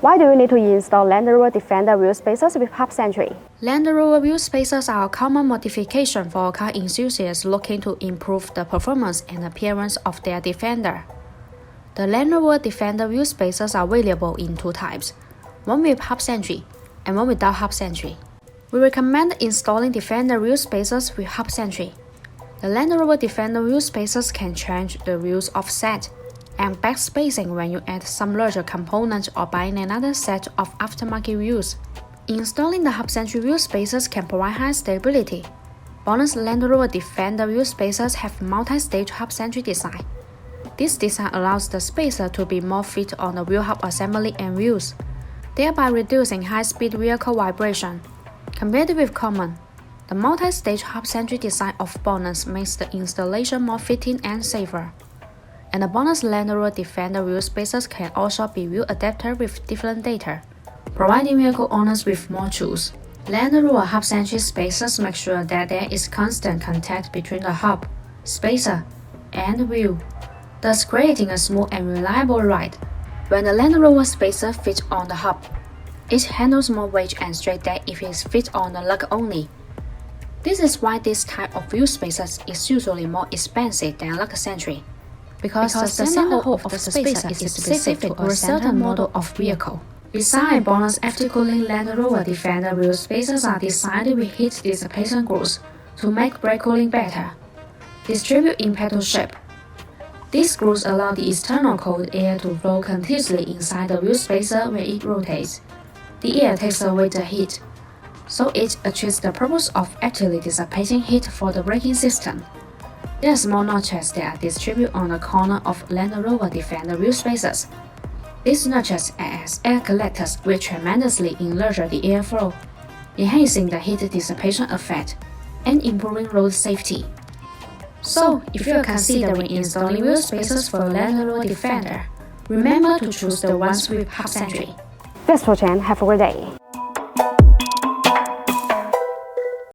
Why do you need to install Land Rover Defender wheel spacers with Hub-Centric? Land Rover wheel spacers are a common modification for car enthusiasts looking to improve the performance and appearance of their Defender. The Land Rover Defender wheel spacers are available in two types, one with Hub-Centric and one without Hub-Centric. We recommend installing Defender wheel spacers with Hub-Centric. The Land Rover Defender wheel spacers can change the wheel's offset and back spacing when you add some larger component or buying another set of aftermarket wheels. Installing the Hub-Centric wheel spacers can provide high stability. BONOSS Land Rover Defender wheel spacers have multi-stage Hub-Centric design. This design allows the spacer to be more fit on the wheel hub assembly and wheels, thereby reducing high-speed vehicle vibration. Compared with common, the multi-stage Hub-Centric design of BONOSS makes the installation more fitting and safer. And the BONOSS Land Rover Defender wheel spacers can also be wheel adapted with different data, providing vehicle owners with more choice. Land Rover Hub-Centric spacers make sure that there is constant contact between the hub, spacer, and wheel, thus creating a smooth and reliable ride. When the Land Rover spacer fits on the hub, it handles more weight and straight than if it fits on the lug only. This is why this type of wheel spacers is usually more expensive than lug-centric, because the center hole of the spacer is specific to a certain model of vehicle. Besides, BONOSS after-cooling Land Rover Defender wheel spacers are designed with heat dissipation grooves to make brake cooling better. Distribute in petal shape. These grooves allow the external cold air to flow continuously inside the wheel spacer when it rotates. The air takes away the heat, so it achieves the purpose of actively dissipating heat for the braking system. There are small notches that are distributed on the corner of Land Rover Defender wheel spacers. These notches act as air collectors which tremendously enlarge the airflow, enhancing the heat dissipation effect and improving road safety. So, if you are considering installing wheel spacers for Land Rover Defender, remember to choose the ones with Hub-Centric. Thanks for watching. Have a great day.